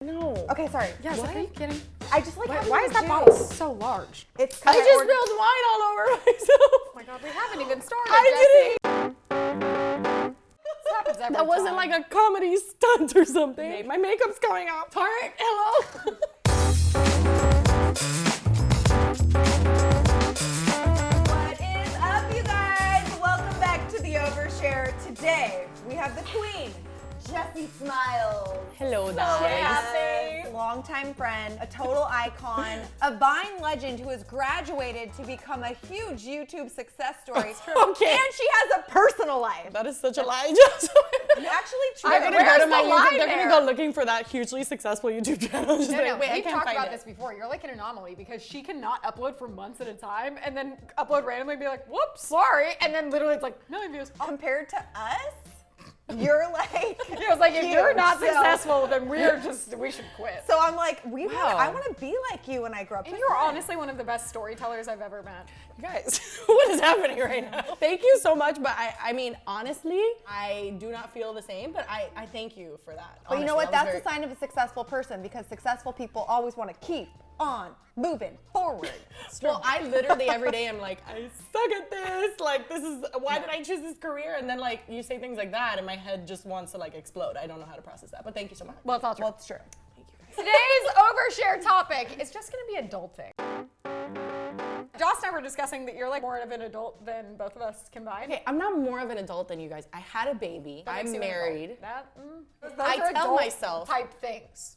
No. Okay, sorry. Yes, What? are you kidding? I just like having Why a is that juice. bottle so large? It's I because just spilled wine all over myself. Oh my god, we haven't even started, I Jessi. This happens every That wasn't time. like a comedy stunt or something. My makeup's going out. Tart, hello. What is up, you guys? Welcome back to the Overshare. Today, we have the queen, Jessi Smiles. Hello, So darling. happy. Longtime friend, a total icon, a Vine legend who has graduated to become a huge YouTube success story. Okay. And she has a personal life. That is such a lie. Just Actually, true. They're gonna Where's go to my the YouTube. lie They're there? gonna go looking for that hugely successful YouTube channel. Just No, like, wait, I we've can't talked find about it. this before. You're like an anomaly because she cannot upload for months at a time and then upload randomly and be like, whoops, sorry. And then literally it's like, million views. Compared to us, you're like. It was like, if you're huge, not so- successful, then we should quit. So I'm like, Wow. I want to be like you when I grow up. And you're honestly one of the best storytellers I've ever met. You guys, what is happening right now? Thank you so much, but I mean, honestly, I do not feel the same, but I thank you for that. But you know honestly. what? That was That's a sign of a successful person because successful people always want to keep on moving forward. Well, I literally every day am like, I suck at this. Like, this is, why did I choose this career? And then like, you say things like that and my head just wants to like explode. I don't know how to process that, but thank you so much. Well, it's all true. Well, it's true. Thank you guys. Today's overshare topic is just going to be adulting. Joss and I were discussing that you're like more of an adult than both of us combined. Okay, I'm not more of an adult than you guys. I had a baby. That makes I'm you an adult. married. Those I are tell adult myself- type things.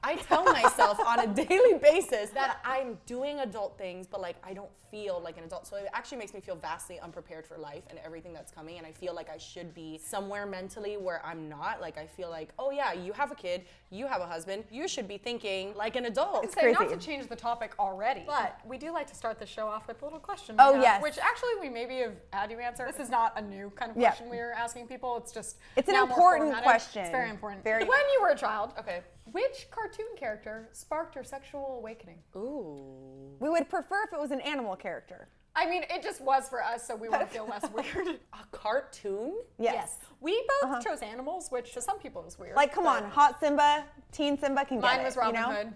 I tell myself on a daily basis that I'm doing adult things, but like I don't feel like an adult. So it actually makes me feel vastly unprepared for life and everything that's coming. And I feel like I should be somewhere mentally where I'm not. Like I feel like, oh yeah, you have a kid, you have a husband, you should be thinking like an adult. It's Say, not crazy. to change the topic already, but we do like to start the show off with a little question. Oh, we have, yes. Which actually we maybe have had you answer. This is not a new kind of Yeah. question we are asking people. It's just It's an now more important formatted. question. It's very important. Very- When you were a child, Okay. which cartoon character sparked your sexual awakening? Ooh. We would prefer if it was an animal character. I mean, it just was for us, so we want to feel less weird. A cartoon? Yes. We both chose animals, which to some people is weird. Like, come but on, Hot Simba, Teen Simba can get Mine it. was Robin you know? Hood.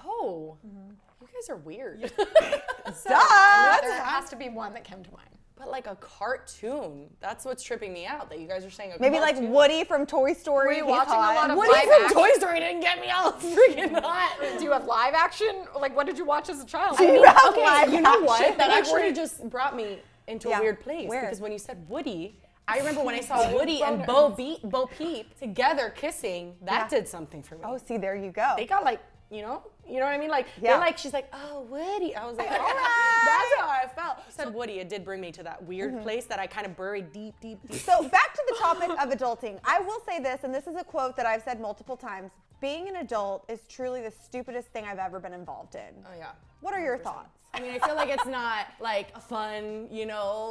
Oh. You guys are weird. Duh. There has to be one that came to mind. But like a cartoon. That's what's tripping me out, that you guys are saying a Maybe like cartoon. Woody from Toy Story. Were you He's watching a hot. lot of Woody live from action? Toy Story didn't get me all freaking hot. Do you have live action? Like, what did you watch as a child? Do you have Okay, live you know what? action? That Like, actually where- just brought me into Yeah. a weird place. Where? Because when you said Woody, I remember when I saw Woody and Bo Peep together kissing, that Yeah. did something for me. Oh, see, there you go. They got like, you know what I mean? Like, Yeah. they're like, she's like, oh, Woody. I was like, all right. That's how I felt. You said Woody, it did bring me to that weird place that I kind of buried deep, deep, deep. So back to the topic of adulting. I will say this, and this is a quote that I've said multiple times. Being an adult is truly the stupidest thing I've ever been involved in. Oh, yeah. What are your thoughts? I mean, I feel like it's not like a fun,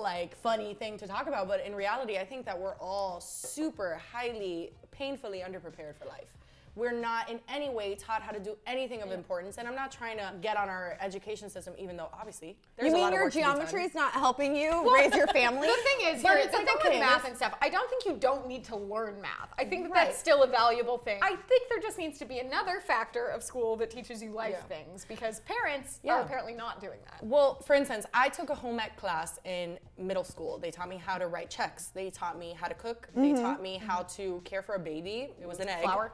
like funny thing to talk about, but in reality, I think that we're all super highly, painfully underprepared for life. We're not in any way taught how to do anything of importance, and I'm not trying to get on our education system, even though obviously there's You a mean lot of your work to be done. geometry is not helping you raise your family? The thing is, But here, it's the like, thing okay, with math this- and stuff, I don't think you don't need to learn math. I think that Right. that's still a valuable thing. I think there just needs to be another factor of school that teaches you life Yeah. things because parents Yeah. are apparently not doing that. Well, for instance, I took a home ec class in middle school. They taught me how to write checks. They taught me how to cook. They taught me how to care for a baby. It was an egg. Flour?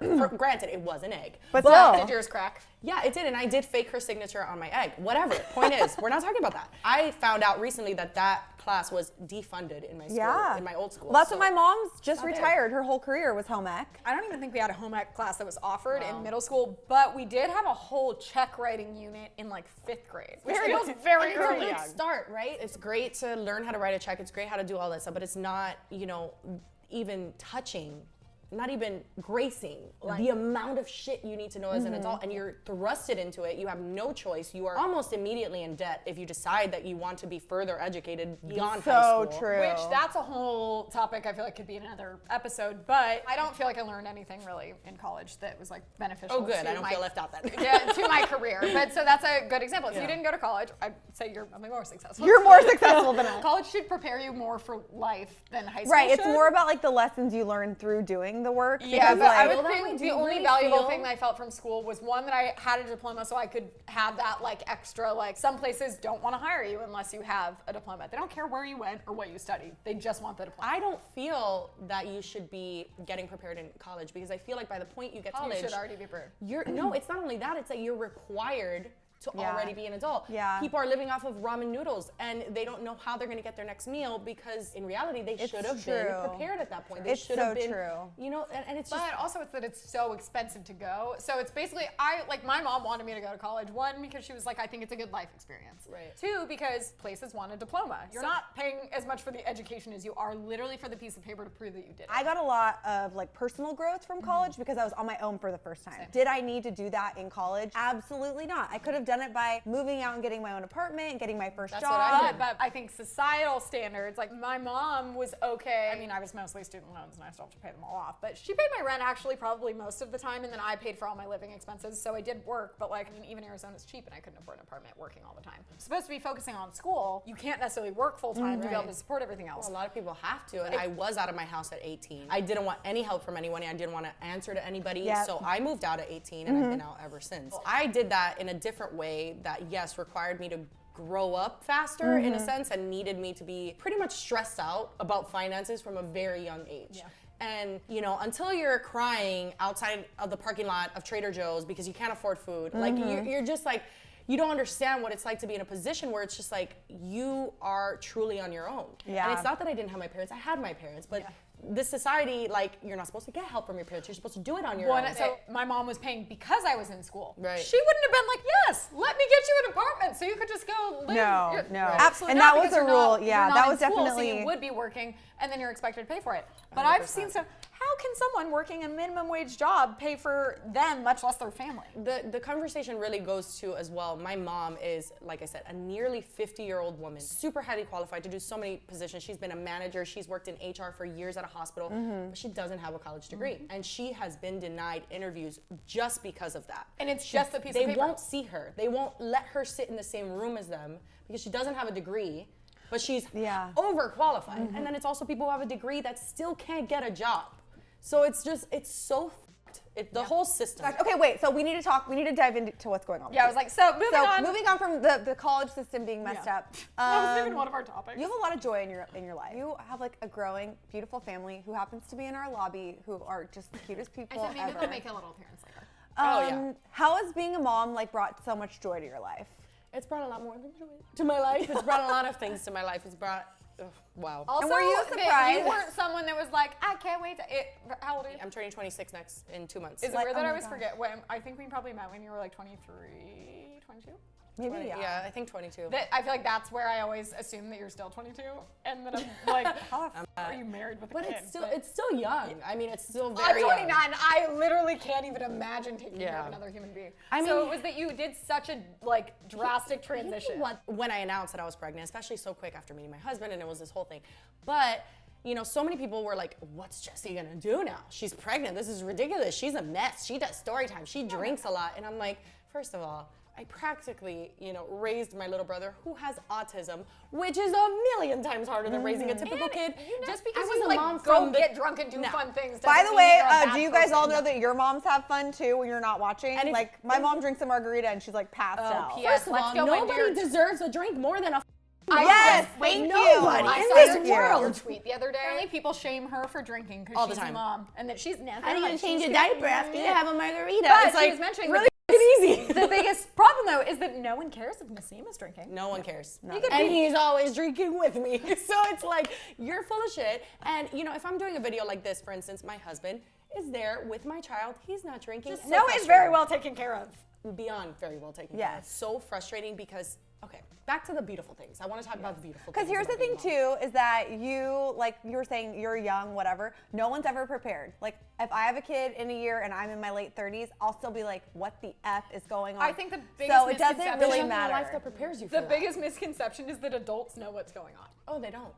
Granted, it was an egg. But Did still. yours crack? Yeah, it did, and I did fake her signature on my egg. Whatever. Point is, we're not talking about that. I found out recently that class was defunded in my school, Yeah. in my old school. Well, that's so- what my mom's just not there. retired. Her whole career was home ec. I don't even think we had a home ec class that was offered in middle school, but we did have a whole check writing unit in like 5th grade, which feels very And it's a early. good start, right? It's great to learn how to write a check. It's great how to do all that stuff, but it's not, even touching, not even gracing the amount of shit you need to know as an adult, and you're thrusted into it. You have no choice. You are almost immediately in debt if you decide that you want to be further educated beyond high So school. true. Which that's a whole topic I feel like could be another episode, but I don't feel like I learned anything really in college that was like beneficial. Oh, good. to I don't my, feel left out then. Yeah, to my career. But so that's a good example. If Yeah. you didn't go to college, I'd say you're more successful. You're more successful than us. College should prepare you more for life than high school Right, it's should. more about like the lessons you learn through doing getting the work. Yeah, because, but I like, would that think way, do the you only really valuable feel- thing that I felt from school was one, that I had a diploma so I could have that like extra, like some places don't want to hire you unless you have a diploma. They don't care where you went or what you studied. They just want the diploma. I don't feel that you should be getting prepared in college, because I feel like by the point you get to college, You should already be prepared. no, it's not only that, it's that you're required to Yeah. already be an adult. Yeah. People are living off of ramen noodles and they don't know how they're going to get their next meal, because in reality they should have been true. prepared at that point. They It's should have so been, true. you know, and it's just But also it's that it's so expensive to go. So it's basically, my mom wanted me to go to college. One, because she was like, I think it's a good life experience. Right. Two, because places want a diploma. You're not paying as much for the education as you are literally for the piece of paper to prove that you did it. I got a lot of like personal growth from college because I was on my own for the first time. Did I need to do that in college? Absolutely not. I could have done it by moving out and getting my own apartment and getting my first That's job. what I did. But I think societal standards, like my mom was okay. I mean, I was mostly student loans and I still have to pay them all off, but she paid my rent actually probably most of the time, and then I paid for all my living expenses. So I did work, but like, I mean, even Arizona's cheap and I couldn't afford an apartment working all the time. I'm supposed to be focusing on school. You can't necessarily work full time to be able to support everything else. a lot of people have to, and I was out of my house at 18. I didn't want any help from anyone. I didn't want to answer to anybody, Yep. so I moved out at 18, and I've been out ever since. I did that in a different way that, yes, required me to grow up faster in a sense, and needed me to be pretty much stressed out about finances from a very young age. Yeah. And, you know, until you're crying outside of the parking lot of Trader Joe's because you can't afford food, like you're just like, you don't understand what it's like to be in a position where it's just like you are truly on your own. Yeah. And it's not that I didn't have my parents, I had my parents, but this society, like, you're not supposed to get help from your parents, you're supposed to do it on your own. So my mom was paying because I was in school. Right. She wouldn't have been like, yes, let me get you an apartment so you could just go live. No, no. Absolutely And not, that was because a you're not- rule. Yeah, you're not that in was school, definitely- So you would be working and then you're expected to pay for it. But I've 100%. seen how can someone working a minimum wage job pay for them, much less their family? The conversation really goes to, as well, my mom is, like I said, a nearly 50-year-old woman, super highly qualified to do so many positions. She's been a manager, she's worked in HR for years at a hospital, but she doesn't have a college degree. And she has been denied interviews just because of that. And it's just a piece of They paper. won't see her. They won't let her sit in the same room as them because she doesn't have a degree, but she's overqualified. And then it's also people who have a degree that still can't get a job. So it's so f***ed. The whole system. Okay, wait. So we need to dive into what's going on. Yeah, I was like, so moving on from the college system being messed up. That was even one of our topics. You have a lot of joy in your life. You have like a growing, beautiful family who happens to be in our lobby, who are just the cutest people I said maybe ever. we'll make a little appearance later. Oh, yeah. How has being a mom like brought so much joy to your life? It's brought a lot more than joy to my life. It's brought a lot of things to my life. It's brought, wow. Also, were you that surprised? you weren't someone that was like, I can't wait to. How old are you? I'm turning 26 in 2 months. Is it Like, weird oh that I my always gosh. forget when I think we probably met when you were like 23, 22? Maybe Yeah, I think 22. I feel like that's where I always assume that you're still 22, and then I'm like, are you married with a But kid? it's still young. I mean, it's still I'm very 29. young. I literally can't even imagine taking care of Yeah. another human being. I So mean- it was that you did such a like drastic transition. When I announced that I was pregnant, especially so quick after meeting my husband, and it was this whole thing. But, you know, so many people were like, what's Jessi gonna do now? She's pregnant, this is ridiculous. She's a mess, she does story time, she drinks a lot. And I'm like, first of all, I practically, you know, raised my little brother who has autism, which is a million times harder than raising a typical kid. Just because I was you a like mom go from the- get drunk and do No. fun things. By doesn't the mean way, you're a bad do you guys all person. know that your moms have fun too when you're not watching? And if- Like my mom drinks a margarita and she's like passed out. P.S. First of Let's all, go into nobody your- deserves a drink more than a Yes, Wait, thank nobody you. I in saw this your world. tweet the other day. Apparently people shame her for drinking because All the she's a time. mom and that she's nasty. How are you gonna Like, change she's a gonna- diaper after you have a margarita? But It's she like, was mentioning really easy. the biggest problem though is that no one cares if Nassim is drinking. No one cares. He could And be- he's always drinking with me. So it's like, you're full of shit. And, you know, if I'm doing a video like this, for instance, my husband is there with my child. He's not drinking. Just So Noah is frustrating. very well taken care of. Beyond very well taken care of. Yes. So frustrating because, okay, back to the beautiful things. I want to talk about the beautiful Because things. here's the about being thing a mom. too, is that you, like you were saying, you're young, whatever. No one's ever prepared. Like if I have a kid in a year and I'm in my late 30s, I'll still be like, what the F is going on? I think the biggest So it doesn't misconception- really There's nothing in life matter. that prepares you for The that. biggest misconception is that adults know what's going on. Oh, they don't.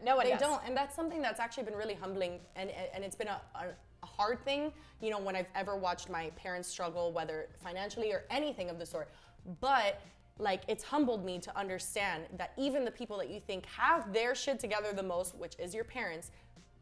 No one They does. don't, and that's something that's actually been really humbling, and it's been a hard thing, you know, when I've ever watched my parents struggle, whether financially or anything of the sort. But like, it's humbled me to understand that even the people that you think have their shit together the most, which is your parents,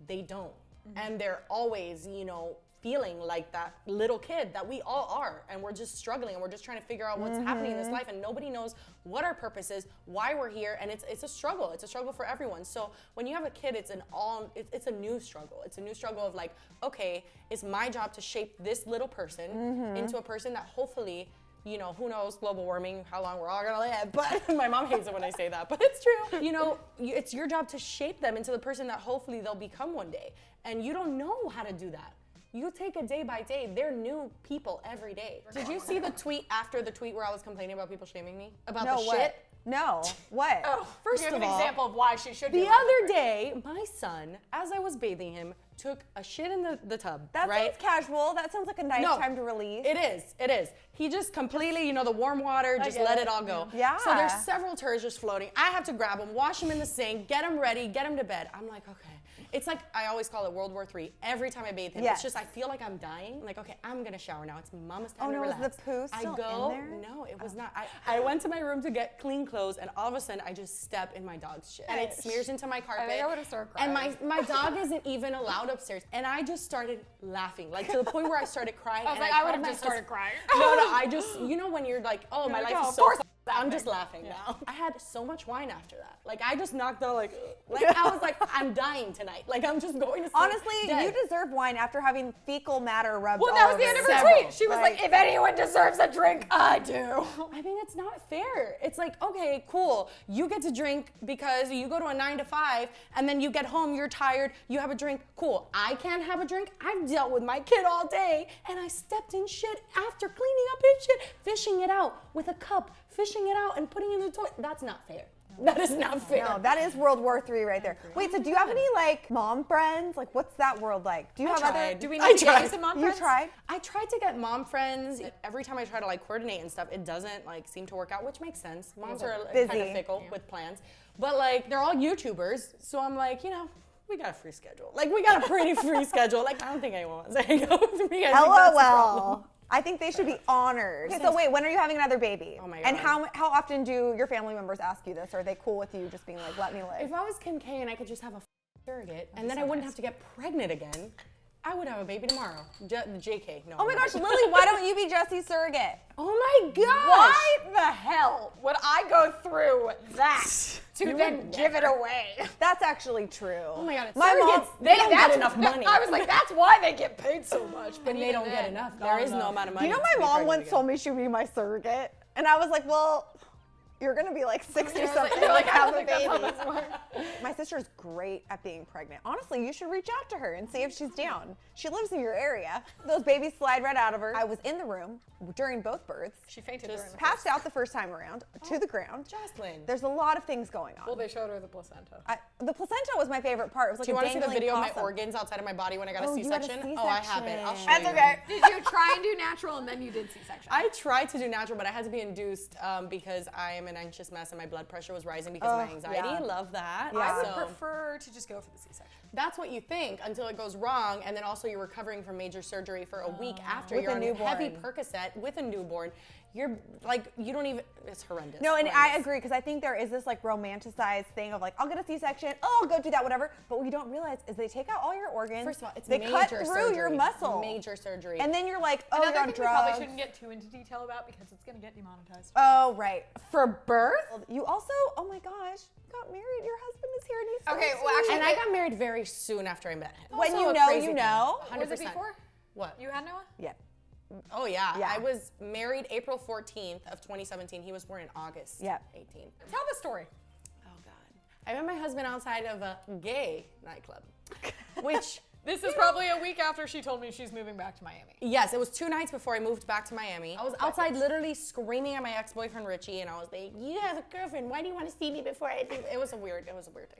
they don't. and they're always, you know, feeling like that little kid that we all are, and we're just struggling, and we're just trying to figure out what's happening in this life, and nobody knows what our purpose is, why we're here, and it's a struggle. It's a struggle for everyone. So when you have a kid, it's a new struggle. It's a new struggle of like, okay, it's my job to shape this little person into a person that hopefully, you know, who knows, global warming, how long we're all gonna live, but my mom hates it when I say that, but it's true. You know, it's your job to shape them into the person that hopefully they'll become one day, and you don't know how to do that. You take it day by day. They're new people every day. Did you see the tweet after the tweet where I was complaining about people shaming me? About the shit? No, what? Oh, First give of an all, example of why she should be. The other day, my son, as I was bathing him, took a shit in the tub, That right? sounds casual. That sounds like a nice time to release. It is. He just completely, you know, the warm water, just let it all go. Yeah. So there's several turds just floating. I have to grab him, wash him in the sink, get him ready, get him to bed. I'm like, okay. It's like, I always call it World War III. Every time I bathe him, it's just, I feel like I'm dying. I'm like, okay, I'm gonna shower now. It's mama's time to relax. Was the poo still in there? No, it was not. I went to my room to get clean clothes, and all of a sudden, I just step in my dog's shit. And it smears into my carpet. I think I would have started crying. And my dog isn't even allowed upstairs. And I just started laughing, like to the point where I started crying. I was like, I would have just started crying. No, I just, you know when you're like, oh, my life is so I'm just laughing now. I had so much wine after that. Like, I just knocked out like I was like, I'm dying tonight. Like, I'm just going to sleep. Honestly, dead. you deserve wine after having fecal matter rubbed all Well, that was over the end of you. her tweet. She was like, if anyone deserves a drink, I do. I mean, it's not fair. It's like, okay, cool. You get to drink because you go to a 9 to 5, and then you get home, you're tired, you have a drink. Cool. I can't have a drink. I've dealt with my kid all day, and I stepped in shit after cleaning up his shit, fishing it out with a cup, fishing it out and putting it in the toilet. That's not fair. That is not fair. No, that is World War III right there. Wait, so do you have any like mom friends? Like, what's that world like? Do you have other? Do we need to get you some mom friends? You tried? I tried to get mom friends. Every time I try to like coordinate and stuff, it doesn't like seem to work out, which makes sense. Moms are busy. kind of fickle with plans, but like they're all YouTubers, so I'm like, you know, we got a free schedule. Like we got a pretty free schedule. Like I don't think anyone wants to hang out with me. LOL. I think they should be honored. Okay, so wait, when are you having another baby? Oh my God. And how often do your family members ask you this? Or are they cool with you just being like, let me live? If I was Kim K and I could just have a surrogate, and then I wouldn't have to get pregnant again, I would have a baby tomorrow. JK, no. Oh my gosh, Lily, why don't you be Jessi's surrogate? Oh my gosh. Why the hell would I go through that to then give it away? That's actually true. Oh my God, my mom, they don't get enough money. I was like, that's why they get paid so much. But And they don't get enough. There is no amount of money. You know, to my be mom pregnant once again. told me she'd be my surrogate. And I was like, well, you're gonna be like 60 or something. You're like, I have don't a think that's how baby. this works. My sister's great at being pregnant. Honestly, you should reach out to her and see if she's down. She lives in your area. Those babies slide right out of her. I was in the room during both births. She fainted during the Passed out the first time around to the ground. Joslyn. There's a lot of things going on. Well, they showed her the placenta. The placenta was my favorite part. It was like Do you a want to see the dangling video of my possum. organs outside of my body when I got a Oh, you had a C-section? Oh, I have it. I'll show C-section. you. That's okay. Did you try and do natural and then you did C-section? I tried to do natural, but I had to be induced because I am an anxious mess and my blood pressure was rising because of my anxiety. yeah. Love that. I would So prefer to just go for the C-section. that's what you think until it goes wrong, and then also you're recovering from major surgery for a week after With you're a on newborn. heavy Percocet with a newborn. You're like, you don't even, it's horrendous. No, and I Horrendous. agree, because I think there is this like romanticized thing of like, I'll get a C-section, oh, I'll go do that, whatever. But what you don't realize is they take out all your organs. First of all, it's they major cut through surgery. your muscle. Major surgery. And then you're like, oh, Another you're on thing we probably drugs. shouldn't get too into detail about because it's going to get demonetized. Oh, right. For birth? You also, oh my gosh, you got married. Your husband is here and he's so Okay, well, sweet. actually, and I got married very soon after I met him. When Also you a know, crazy you thing. know. 100%. Was it before What? you had Noah? Yeah. Oh yeah. Yeah. I was married April 14th of 2017. He was born in August Yeah. 18th. Tell the story. Oh God. I met my husband outside of a gay nightclub, which This is probably a week after she told me she's moving back to Miami. yes, it was 2 nights before I moved back to Miami. I was outside literally screaming at my ex-boyfriend Richie, and I was like, "You have a girlfriend. Why do you want to see me before I do?" It was a weird thing.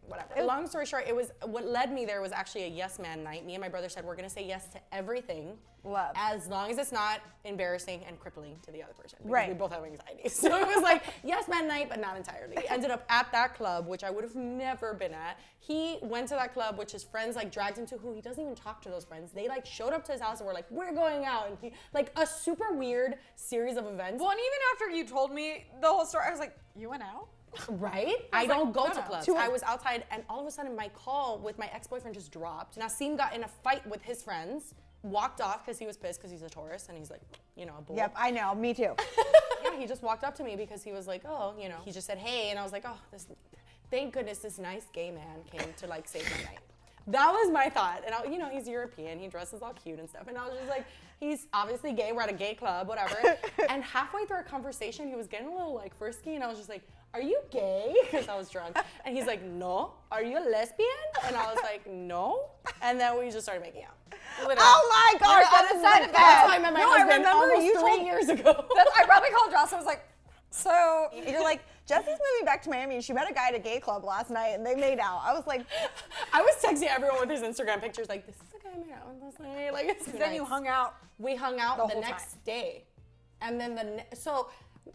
Whatever. Long story short, it was what led me there was actually a yes man night. Me and my brother said we're gonna say yes to everything. Love. As long as it's not embarrassing and crippling to the other person. Because Right. we both have anxiety. So it was like, yes man night, but not entirely. We ended up at that club, which I would have never been at. He went to that club, which his friends like dragged him to, who he doesn't even talk to those friends. They like showed up to his house and were like, we're going out. And he, like a super weird series of events. Well, and even after you told me the whole story, I was like, you went out? Right? I don't go to no. clubs. I was outside, and all of a sudden my call with my ex-boyfriend just dropped. Nasim got in a fight with his friends, walked off because he was pissed because he's a Taurus, and he's like, you know, a bull. Yep, I know. Me too. Yeah, he just walked up to me because he was like, oh, you know, he just said, hey, and I was like, oh, thank goodness this nice gay man came to like save my night. That was my thought. And you know, he's European, he dresses all cute and stuff. And I was just like, he's obviously gay, we're at a gay club, whatever. And halfway through our conversation, he was getting a little like frisky, and I was just like, are you gay? Because I was drunk. And he's like, no. Are you a lesbian? And I was like, no. And then we just started making out. Literally. Oh my gosh, that is side the of best. That's how I met my husband remember almost you 3 years ago. I probably called Joss. I was like, so You're like, Jessi's moving back to Miami. She met a guy at a gay club last night, and they made out. I was like, I was texting everyone with his Instagram pictures like, this is the guy I made out with last night. Like, it's then you hung out. We hung out the whole next day. And then so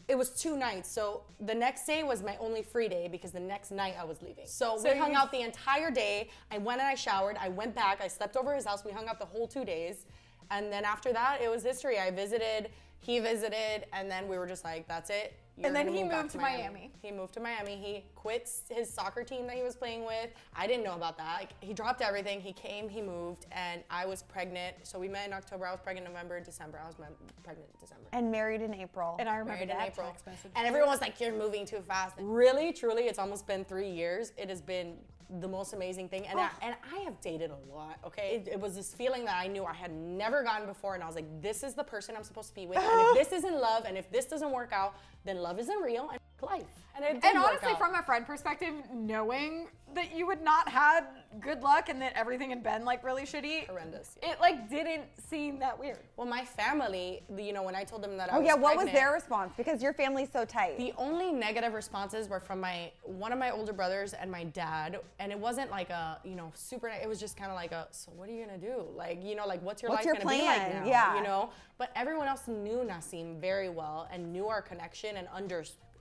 it was 2 nights. So the next day was my only free day because the next night I was leaving. So we hung out the entire day. I went and I showered. I went back. I slept over his house. We hung out the whole 2 days. And then after that, it was history. I visited, he visited, and then we were just like, that's it. And then he moved to Miami. He moved to Miami. He quit his soccer team that he was playing with. I didn't know about that. Like, he dropped everything. He came, he moved, and I was pregnant. So we met in October. I was pregnant November, December. I was pregnant in December. and married in April. And I remember Married in that April. text message. And everyone was like, you're moving too fast. Really, truly, it's almost been 3 years. It has been the most amazing thing. And, I have dated a lot, okay? It was this feeling that I knew I had never gotten before, and I was like, this is the person I'm supposed to be with. And if this isn't love, and if this doesn't work out, then love isn't real, and life. And it did And work honestly, out. from a friend perspective, knowing that you would not had good luck and that everything had been like really shitty, Horrendous. it like didn't seem that weird. Well, my family, you know, when I told them that I Oh was yeah, what was pregnant, their response? Because your family's so tight. the only negative responses were from one of my older brothers and my dad, and it wasn't like a, you know, super. It was just kind of like a, so what are you gonna do? Like, you know, like what's your life your gonna be like plan? now? Yeah. You know. But everyone else knew Nasim very well and knew our connection and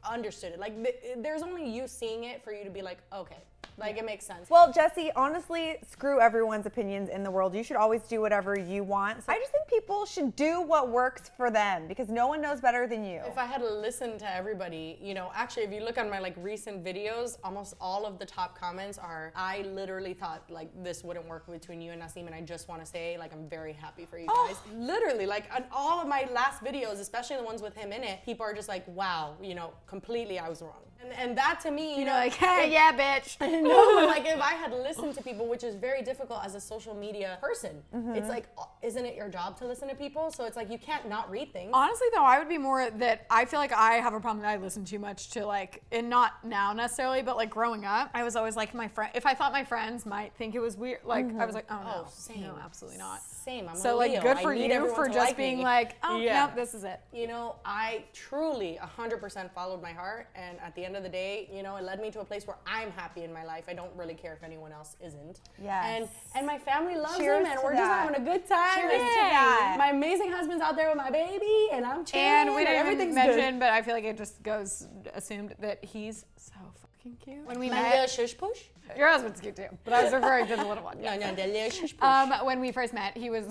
understood it. Like, there's only you seeing it for you to be like, okay, like it makes sense. Well, Jessi, honestly, screw everyone's opinions in the world. You should always do whatever you want. So I just think people should do what works for them because no one knows better than you. If I had listened to everybody, you know, actually, if you look on my like recent videos, almost all of the top comments are, I literally thought like this wouldn't work between you and Nasim, and I just want to say like I'm very happy for you guys. Literally, like on all of my last videos, especially the ones with him in it, people are just like, wow, you know, completely I was wrong. And that to me, you know, like, hey, yeah, bitch. no, but like if I had listened to people, which is very difficult as a social media person, it's like, isn't it your job to listen to people? So it's like you can't not read things. Honestly, though, I would be more that I feel like I have a problem that I listen too much to like, and not now necessarily, but like growing up, I was always like my friend. If I thought my friends might think it was weird, like I was like, oh no, same. no, absolutely not. Same. I'm So a like, Leo. good I for need you everyone for to just like being me. like, oh Yeah. no, this is it. You know, I truly 100% followed my heart, and at the end of the day, you know, it led me to a place where I'm happy in my life. I don't really care if anyone else isn't. Yes. And my family loves Cheers him, and to we're just that. having a good time. Cheers to and that. My amazing husband's out there with my baby, and I'm chilling. And we didn't even everything's mention, good. but I feel like it just goes assumed that he's so fucking cute. When we My met, little shush push. your husband's cute too, but I was referring to the little one. No, the little shush push. When we first met, he was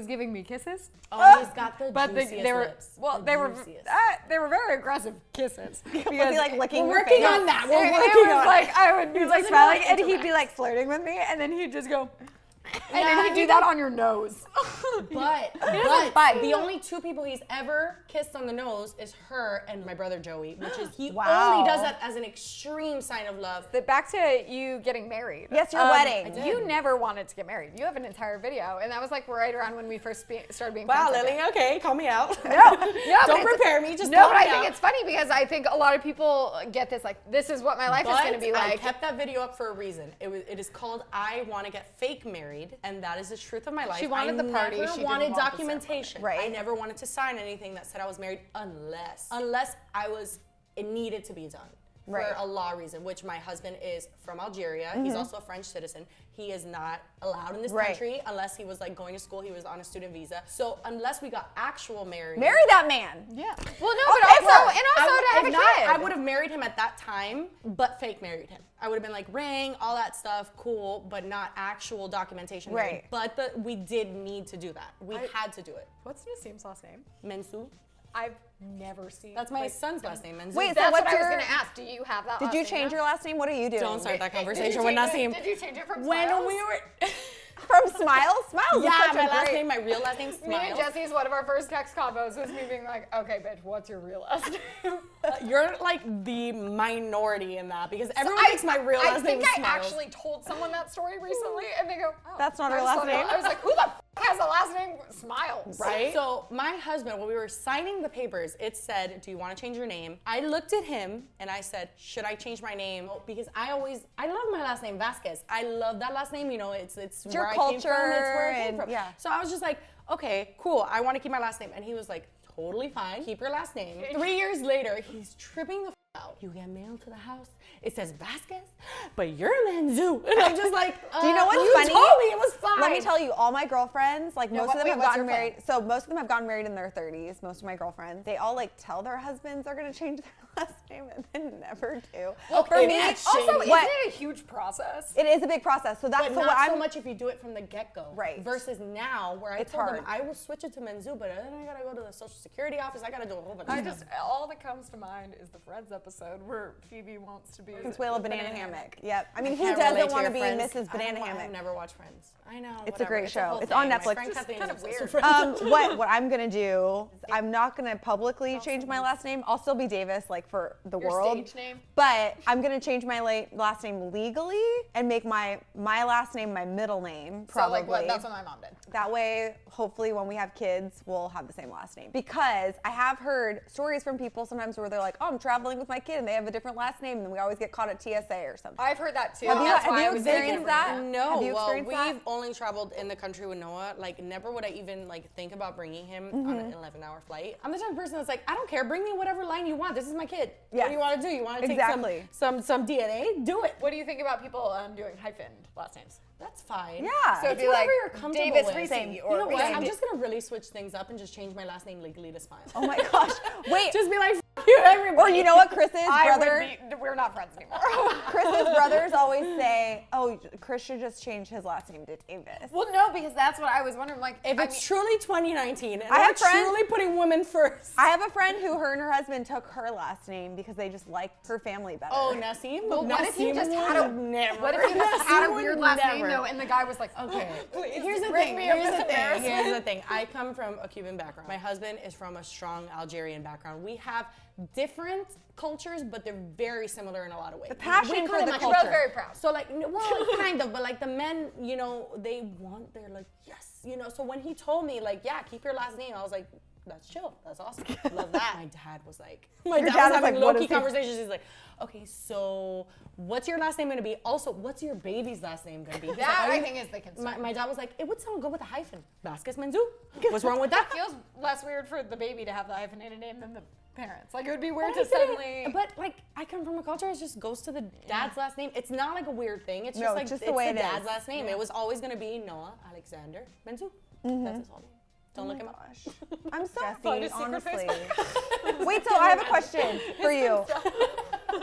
giving me kisses. Oh, he's got the But juiciest they were lips. well, The they were juiciest. very aggressive kisses. Was he like licking your working face? on that. It, We're it working was on like it. I would be like doesn't smiling, know how and to he'd be interact. like flirting with me, and then he'd just go, and Yeah, then he'd do that on your nose. But bite. the only 2 people he's ever kissed on the nose is her and my brother Joey, which is he Wow. only does that as an extreme sign of love. But back to you getting married. Yes, your wedding. I did. You never wanted to get married. You have an entire video, and that was like right around when we first started being Wow, friends. Lily, okay, call me out. No, but Don't it's- prepare me, just no, call but me I think out. it's funny because I think a lot of people get this like this is what my life is But going to be I like. kept that video up for a reason. It is called I Want to Get Fake Married, and that is the truth of my life. She wanted the party, I she never didn't wanted want the documentation. ceremony. I Right. never wanted to sign anything that said I was married unless it needed to be done. Right. For a law reason, which my husband is from Algeria. He's also a French citizen. He is not allowed in this Right. country unless he was like going to school. He was on a student visa. So unless we got actual married. Marry that man. Yeah. Well, no, but Okay, also well, to have a if not, kid. I would have married him at that time, but fake married him. I would have been like ring, all that stuff, cool, but not actual documentation. Right. But we did need to do that. We had to do it. What's Nasim's last name? Mensu. I've never seen. That's my son's last name. Menzu. Wait, so That's what's what I was your? gonna ask. Do you have that? Did you change your last name? What are you doing? Don't start that Did you conversation change with Nassim. Did you change it from When Smiles? we were, From Smiles? Smiles yeah, is such my a last great. name, my real last name, Me and Smiles. Jesse's one of our first text combos was me being like, okay, bitch, what's your real last name? You're like the minority in that because everyone thinks my real last name is I think I Smiles. actually told someone that story recently, and they go, oh, That's not her I last just thought- name? I was like, who the f has a last name Smiles? Right? So my husband, when we were signing the papers, it said, do you want to change your name? I looked at him and I said, should I change my name? Because I love my last name, Vasquez. I love that last name. You know, it's your where I culture came from. It's where I came and- from. yeah. So I was just like, okay, cool. I want to keep my last name. And he was like, totally fine. Keep your last name. 3 years later, he's tripping the out. You get mail to the house. It says Vasquez, but you're Menzu. And I'm just like, Do you know what's you funny? told me it was fine. Let me tell you, all my girlfriends, like most of them have what's gotten your plan? married. So most of them have gotten married in their 30s. Most of my girlfriends, they all like tell their husbands they're gonna change their last name and then never do. Well, for it me, is Also, shady. isn't What- it a huge process? it is a big process. So that's But so not what so I'm. much if you do it from the get-go. Right. Versus now, where I It's told hard. them I will switch it to Menzu, but then I gotta go to the Social Security office. I gotta do a whole bunch of stuff. All that comes to mind is the Friends episode where Phoebe wants to be Consuelo Banana Hammock. Yep. I mean, who Can't relate doesn't to want to your be friends. Mrs. Banana I've Hammock? never watched Friends. I know. It's a whatever. great show. whole It's on thing. My Netflix. friend It's Kathleen kind is of obsessed weird. with Friends. What I'm gonna do, I'm not gonna publicly change my last name. I'll still be Davis, like for the Your world. stage name? But I'm gonna change my last name legally and make my last name my middle name. Probably. So like, that's what my mom did. That way, hopefully, when we have kids, we'll have the same last name. Because I have heard stories from people sometimes where they're like, "Oh, I'm traveling with my kid, and they have a different last name, and then we always get caught at TSA or something." I've heard that too. Have you- That's have why you I was experienced thinking that? No, Have you well, experienced that? we've only traveled in the country with Noah. Like, never would I even like think about bringing him Mm-hmm. on an 11-hour flight. I'm the type of person that's like, I don't care. Bring me whatever line you want. This is my kid. Yes. What do you want to do? You want to Exactly. take some DNA? Do it. What do you think about people doing hyphened last names? That's fine. Yeah. So It's it'd be like whatever you're comfortable Davis with. Reese You or know what? Reese. I'm just gonna really switch things up and just change my last name legally to Smiles. Oh my gosh! Wait. Just be like, F you, everybody. Or you know what, Chris's I brother. would be, we're not friends anymore. Chris's brothers always say, "Oh, Chris should just change his last name to Davis." Well, no, because that's what I was wondering. Like, If it's truly 2019 and I we're have friends- truly putting women first. I have a friend who her and her husband took her last name because they just liked her family better. Oh, Nassim? well, what if you Nassim just would had a never. What if you just had a Nassim weird would last name never. though, and the guy was like, Okay. please Here's the rid thing. me of Here's this the thing. embarrassment. Here's the thing. I come from a Cuban background. My husband is from a strong Algerian background. We have different cultures, but they're very similar in a lot of ways. The passion for the We're culture. both very proud. So like, well, kind of, but like the men, you know, they're like, yes, you know. So when he told me like, yeah, keep your last name, I was like, that's chill. That's awesome. Love that. My dad was like, dad was was having like, what low-key is he- conversations. He's like, okay, so what's your last name gonna be? Also, what's your baby's last name gonna be? He's That, like, I think, is the concern. My dad was like, it would sound good with a hyphen. Vasquez Menzu. What's wrong with that? It feels less weird for the baby to have the hyphenated name than the parents. Like, it would be But weird I to get it. suddenly. But like, I come from a culture that just goes to the dad's last name. It's not like a weird thing. It's No, just it's like just the way it dad's is. last name. It was always gonna be Noah Alexander Menzu. That's his whole name. Don't look him up. I'm so Find Jesse, his secret honestly. Wait, so I have a question for you.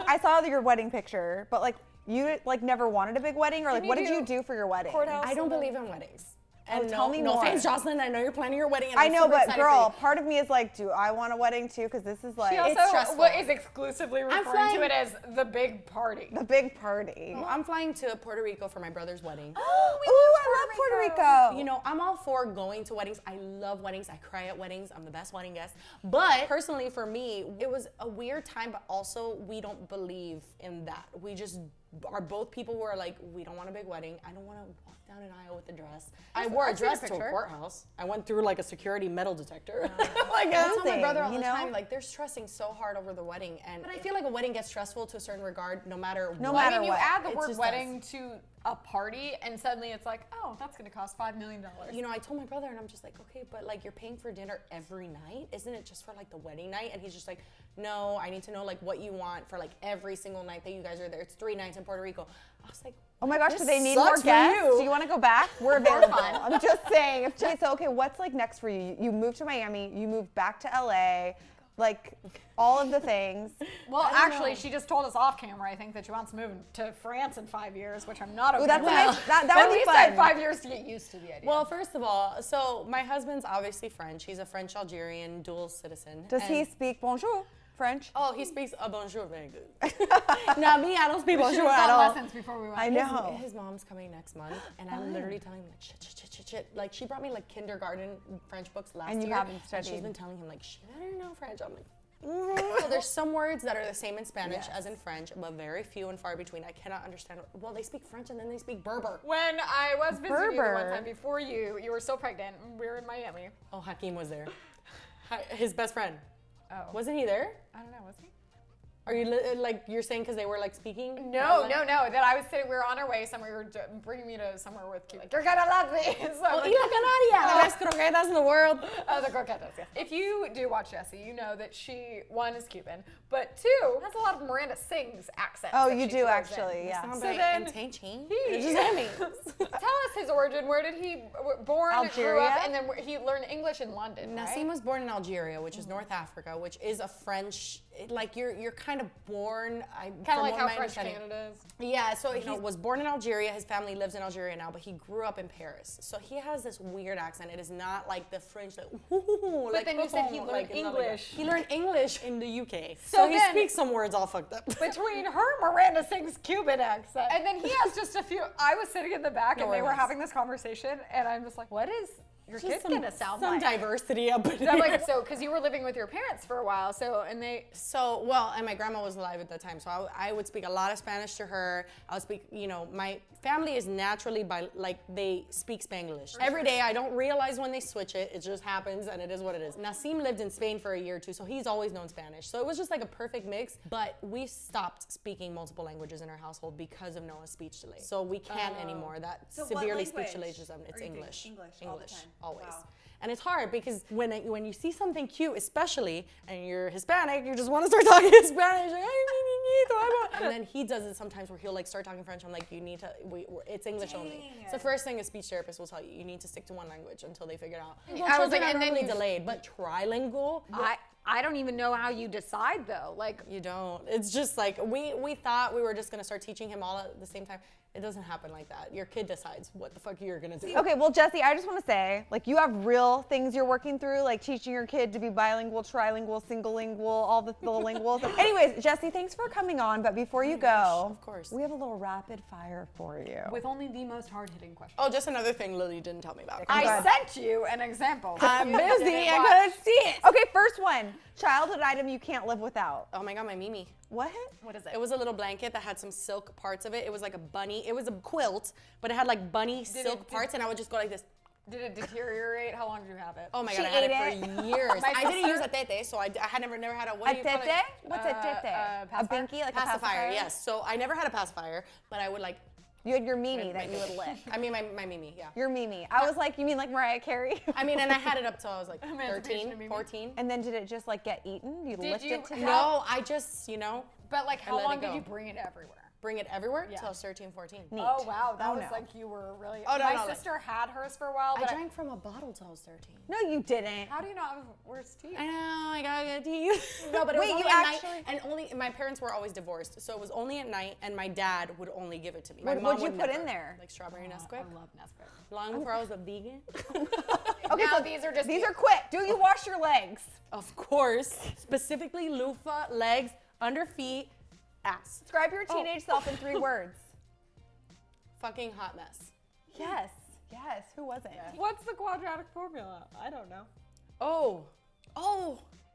I saw your wedding picture, but like you like never wanted a big wedding, or like you what did do you do for your wedding? courthouse? I don't believe in weddings. And tell me no more. offense, Jocelyn. I know you're planning your wedding. And I I'm know, super but excited for girl, you. part of me is like, do I want a wedding too? Because this is like She also It's stressful. is exclusively referring flying- to it as the big party. the big party. I'm flying to Puerto Rico for my brother's wedding. Ooh, I love Puerto Rico. You know, I'm all for going to weddings. I love weddings. I cry at weddings. I'm the best wedding guest. But personally, for me, it was a weird time, but also we don't believe in that. We just are both people who are like, we don't want a big wedding. I don't want to walk down an aisle with a dress. I wore a I've seen a dress to a picture. courthouse. I went through like a security metal detector. Like I tell my Amazing, brother all you the know? time, like they're stressing so hard over the wedding. But I feel like a wedding gets stressful to a certain regard, no matter No what. I matter mean, you what. add the It word just wedding to a party, and suddenly it's like, oh, that's going to cost $5 million. You know, I told my brother, and I'm just like, okay, but like you're paying for dinner every night, isn't it just for like the wedding night? And he's just like, no, I need to know like what you want for like every single night that you guys are there. It's 3 nights in Puerto Rico. I was like, Oh my gosh, this do they need more sucks for guests? you. Do you want to go back? We're available. I'm just saying. So okay, what's like next for you? You moved to Miami. You moved back to LA. like all of the things. Well, actually, she just told us off camera, I think, that she wants to move to France in 5 years, which I'm not okay Ooh, that's with. nice. That At would be least fun. I had 5 years to get used to the idea. Well, first of all, so my husband's obviously French. He's a French-Algerian dual citizen. Does he And- speak bonjour French? Oh, he speaks a bonjour very good. Not me, I don't speak we bonjour should've at done all. lessons before we went. I know. His mom's coming next month, and I'm literally telling him like shit. Like she brought me like kindergarten French books last year, And you haven't and studied. she's been telling him like, she better know French. I'm like. So there's some words that are the same in Spanish as in French, but very few and far between. I cannot understand. Well, they speak French and then they speak Berber. When I was visiting you the Berber. one time before you were still pregnant. We were in Miami. Oh, Hakeem was there. His best friend. Oh. Wasn't he there? I don't know, was he? Are you like you're saying because they were like speaking? No. That I was sitting, we were on our way somewhere, you were bringing me to somewhere with Cuba. You're gonna love me. So I'm Oh, like, y la canaria, the best croquetas in the world. oh, the croquetas, yeah. If you do watch Jessi, you know that she, one, is Cuban, but two, has a lot of Miranda Sings accents. Oh, that you she do throws actually, in. yeah. So then Just Tell us his origin. Where did he born, grew Algeria? up, and then he learned English in London, right? Nassim was born in Algeria, which is North Africa, which is a French. Like you're kind of born. Kind of like how French Canada is. Yeah, so he was born in Algeria. His family lives in Algeria now, but he grew up in Paris. So he has this weird accent. It is not like the French. Like, But then you said he learned English. He learned English in the UK. So So he then- speaks some words all fucked up. Between her, Miranda Sings Cuban accent, and then he has just a few. I was sitting in the back, and they were worries. having this conversation, and I'm just like, "What is your Just kid's gonna sound some like?" diversity up in I'm there. like, so, because you were living with your parents for a while, so, and they. So, well, and my grandma was alive at that time, so I would speak a lot of Spanish to her. I would speak, my family is naturally they speak Spanglish. Every day, I don't realize when they switch it. It just happens, and it is what it is. Nassim lived in Spain for a year or two, so he's always known Spanish. So it was just like a perfect mix, but we stopped speaking multiple languages in our household because of Noah's speech delay. So we can't anymore. That So what severely speech language delays them. It's are you doing? English. English all the time. Always. Wow. And it's hard because when you see something cute, especially, and you're Hispanic, you just want to start talking Spanish. Like, and then he does it sometimes where he'll like start talking French. I'm like, you need to. It's English only. It's the first thing a speech therapist will tell you. You need to stick to one language until they figure it out. Well, I was like, children are and then normally you- delayed, but trilingual. I don't even know how you decide though. Like, You don't. It's just like we thought we were just gonna start teaching him all at the same time. It doesn't happen like that. Your kid decides what the fuck you're gonna do. Okay, well, Jessi, I just want to say, like, you have real things you're working through, like teaching your kid to be bilingual, trilingual, single-lingual, all the linguals. Anyways, Jessi, thanks for coming on. But before you go, of course. we have a little rapid fire for you. with only the most hard-hitting questions. Oh, just another thing Lily didn't tell me about. I God. sent you an example. I'm You busy. didn't I watch. couldn't see it. Okay, first one, childhood item you can't live without. Oh my god, my Mimi. What? What is it? It was a little blanket that had some silk parts of it. It was like a bunny. It was a quilt, but it had like bunny silk parts, and I would just go like this. Did it deteriorate? How long did you have it? Oh my She god, I had ate it for years. My I didn't use sister- a tete, so I had never had a what A do you call tete? it? What's a tete? A pacifier? binky, like Pacifier. a pacifier? Yes. So I never had a pacifier, but I would like. You had your Mimi that you would lick. I mean, my Mimi. Yeah. Your Mimi. I was like, you mean like Mariah Carey? I mean, and I had it up till I was like Emancipation 13, of Mimi. 14. And then did it just like get eaten? You licked you- it to No. death? No, I just But like, how let it long did go. you bring it everywhere? bring it everywhere Yeah. till I was 13, 14. Neat. Oh wow, that Oh, was no. like you were really. Oh, no, my no, sister had hers for a while, I but drank from a bottle till I was 13. No, you didn't. how do you not have worse teeth? I know, I got good teeth. No, but it was Wait, only you at actually- night, and only my parents were always divorced, so it was only at night, and my dad would only give it to me. My What mom would you would put never. in there? Like strawberry Nesquik. I love Nesquik. Long before I was a vegan. Okay, Now so these are just these are quick. Do you wash your legs? Of course, specifically loofah, legs, under feet, ass. Describe your teenage self in 3 words. Fucking hot mess. Yes. Yes. Who was it? What's the quadratic formula? I don't know. Oh.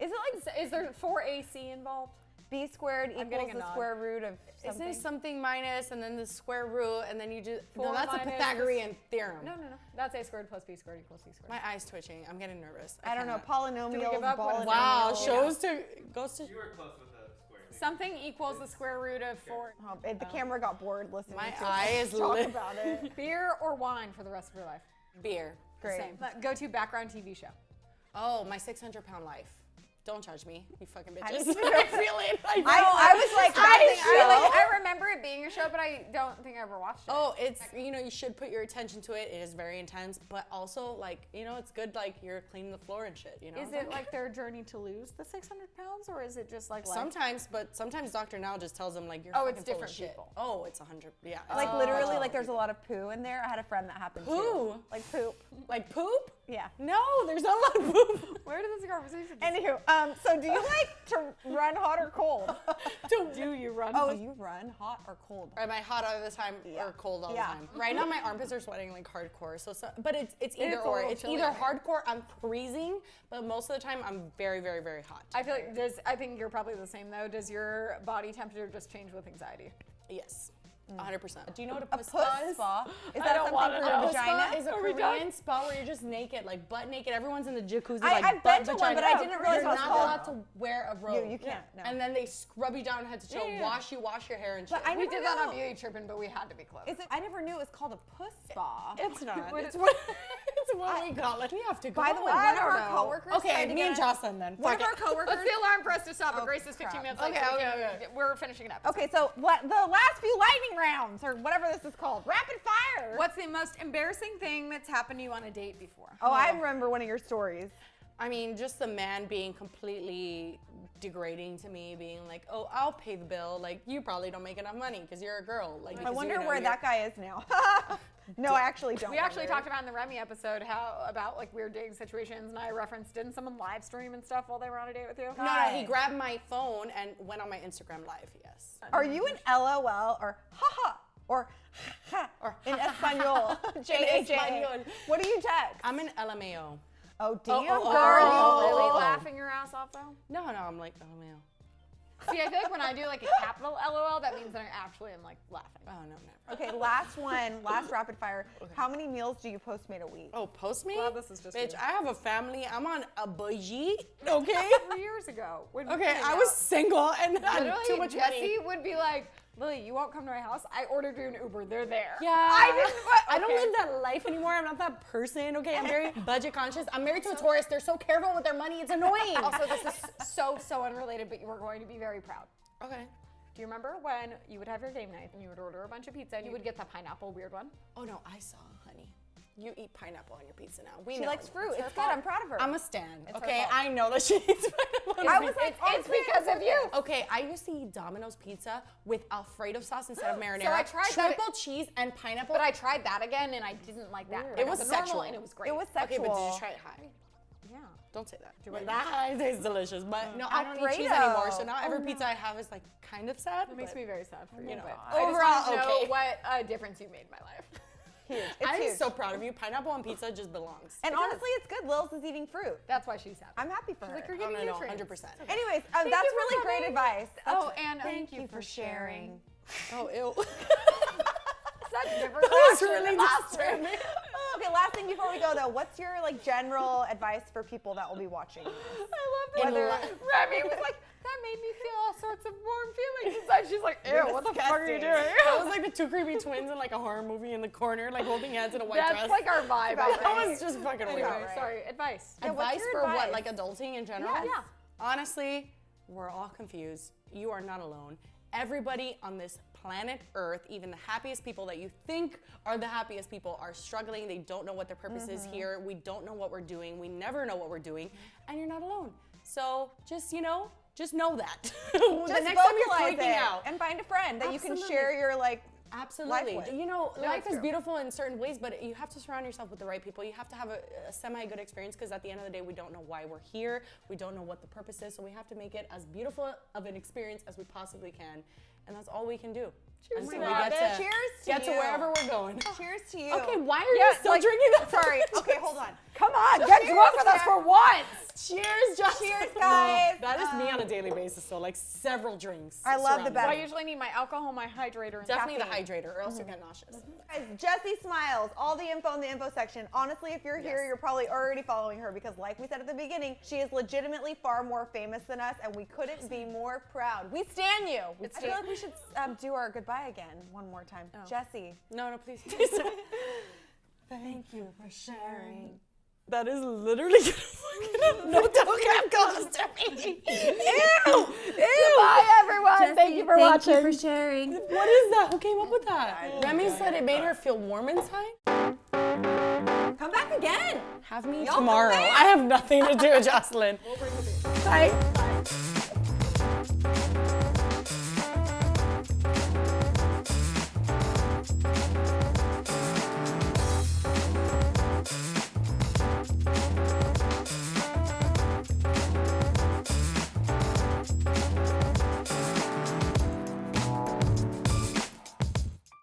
Is it like Is there 4 AC involved? b squared getting equals a the nod. square root of Isn't something? it something minus and then the square root and then you just no, 4 that's a minus Pythagorean theorem. No. That's A squared plus B squared equals C squared. My eye's twitching. I'm getting nervous. I don't know. cannot. Do we give Polynomials, up? What is it? Wow, polynomials. goes to You were close with the square. Something equals the square root of 4. Oh, the camera got bored listening my to eye us is talk lit. about it. Beer or wine for the rest of your life? Beer. Great. Same. Go to background TV show. Oh, my 600-pound life. Don't judge me, you fucking I bitches. didn't even I feel it. I was like, I remember it being a show, but I don't think I ever watched it. Oh, it's, you know, you should put your attention to it. It is very intense, but also, like, you know, it's good, like, you're cleaning the floor and shit, you know? Is it like their journey to lose the 600 pounds, or is it just like Sometimes, but sometimes Dr. Now just tells them, like, you're Oh, fucking it's full different of shit. people. Oh, it's 100, yeah. like literally, like there's a lot of poo in there. I had a friend that happened to. Poo? Like poop. Like poop? Yeah. No, there's not a lot of poop. Where did this conversation? Anywho, so do you like to run hot or cold? Do you run? Oh, you run hot or cold? Am I hot all the time or cold all the time? Right now, my armpits are sweating like hardcore. But it's either It's a or. little It's chilly either in here. hardcore, I'm freezing, but most of the time, I'm very, very, very hot. I feel like I think you're probably the same though. Does your body temperature just change with anxiety? Yes. 100%. Do you know what a A puss puss spa is? spa? Is I that don't something wanna for know. your A puss vagina? spa is a Are we Korean done? spa where you're just naked, like butt naked. Everyone's in the jacuzzi, I've like been butt to one, vagina. but I didn't realize You're what it's not called. allowed to wear a robe. You can't, no. And then they scrub you down head to toe, Yeah. wash your hair and shit. But I We never did that on know. beauty tripping, but we had to be close. Is it? I never knew it was called a puss spa. It's not. What It's is- what, it's what we call it. We have to go. By the way, I one of don't our know. coworkers. Okay, tried to me and get us- Jocelyn then. One of Fuck our it. coworkers. Let's the alarm for us to stop. But Oh, Grace is 15 crap. minutes late. Okay, so we okay, can- okay. We're finishing it up. Okay, so the last few lightning rounds, or whatever this is called, rapid fire. What's the most embarrassing thing that's happened to you on a date before? Oh, I remember one of your stories. I mean, just the man being completely degrading to me, being like, "Oh, I'll pay the bill. Like, you probably don't make enough money because you're a girl." Like, I because, wonder you know, where you're- that guy is now. No, I actually don't. We actually wonder. talked about in the REMI episode about like weird dating situations, and I referenced, didn't someone live stream and stuff while they were on a date with you? No, he grabbed my phone and went on my Instagram live. Yes. Are you an LOL or haha or ha Or in ha, ha, ha, Espanol? ha. J-A-J. Espanol. What do you text? I'm an LMAO. Oh, damn, oh, girl. Are you really Oh. laughing your ass off though? No, I'm like LMAO. See, I feel like when I do like a capital LOL, that means that I actually am like laughing. Oh no, never. Okay, last rapid fire. How many meals do you Postmate a week? Oh, Postmate? Well, this is just Bitch, you. I have a family. I'm on a budget. Okay. 3 years ago. When we Okay, hung I was out, single and had literally too much money. Jessi would be like, Lily, you won't come to my house. I ordered you an Uber. They're there. Yeah. I don't live that life anymore. I'm not that person. Okay, I'm very budget conscious. I'm married to a tourist. They're so careful with their money. It's annoying. Also, this is so unrelated, but you are going to be very proud. Okay. Do you remember when you would have your game night and you would order a bunch of pizza and you would get the pineapple weird one? Oh no, I saw, honey. You eat pineapple on your pizza now. We She know. likes fruit. her It's good. fault. I'm proud of her. I'm a stan. her Okay, fault. I know that she eats pineapple. I was like, It's because of you. Okay, I used to eat Domino's pizza with Alfredo sauce instead of marinara. So I tried that- triple cheese and pineapple. But I tried that again and I didn't like that. It was the normal sexual. and it was great. It was okay, sexual. but did you try it high? Yeah. Don't say that. Do it That tastes delicious, but no, I don't eat cheese Alfredo. anymore. So now every pizza I have is like kind of sad. That makes but me very sad for you. you know, but I just overall, wanted to know okay. what a difference you made in my life. Huge. It's I'm huge. so proud of you. Pineapple on pizza just belongs. And honestly, it's good. Lils is eating fruit. That's why she's happy. I'm happy for her. Like you're Oh, getting no, nutrients. 100%. Anyways, that's you for really great coming. advice. Oh, and Thank you for sharing. Oh, ew. Such different That was reaction really than last disturbing. time. Okay, last thing before we go though, what's your like general advice for people that will be watching this? I love In that. li- Remy was like, that made me feel all sorts of warm feelings inside. She's like, ew, what the fuck are you disgusting. doing? That was like the two creepy twins in like a horror movie in the corner, like holding hands in a white That's dress. like our vibe. About I that think. was just fucking Anyway, weird. right. sorry, advice. Yeah, what's Advice your for what? advice? Like adulting in general? Yeah. Honestly, we're all confused. You are not alone. Everybody on this planet Earth, even the happiest people that you think are the happiest people, are struggling. They don't know what their purpose is here. We don't know what we're doing. We never know what we're doing. And you're not alone. So just, just know that. Just the next time you're vocalize freaking it out. and find a friend that you can Absolutely. share your like. Absolutely. life with. Life it's is true. beautiful in certain ways, but you have to surround yourself with the right people. You have to have a semi-good experience because at the end of the day, we don't know why we're here. We don't know what the purpose is, so we have to make it as beautiful of an experience as we possibly can, and that's all we can do. Cheers until to we that, get bitch. to, Cheers to get to you. wherever we're going. Cheers to you. Okay, why are you still drinking that? Sorry. Okay, hold on. Come on, get cheers, drunk with us Jack. for once. Cheers, Justin. Cheers, guys. That is me on a daily basis, so like several drinks. I love the surrounded. best. I usually need my alcohol, my hydrator, and Definitely caffeine. the hydrator, or else you get nauseous. Guys, Jessi Smiles, all the info in the info section. Honestly, if you're here, Yes. you're probably already following her because like we said at the beginning, she is legitimately far more famous than us and we couldn't be more proud. We stan you. I feel like we should do our goodbye again one more time. Jessi. No, please. Thank you for sharing. That is literally No, don't get close to me. Ew. Bye, everyone. Thank you for watching. Thank you for sharing. What is that? Who came up with that? Remy said it made her feel warm inside. Come back again. Have me Y'all tomorrow. come back. I have nothing to do with Jocelyn. We'll bring the beer. Bye. Bye.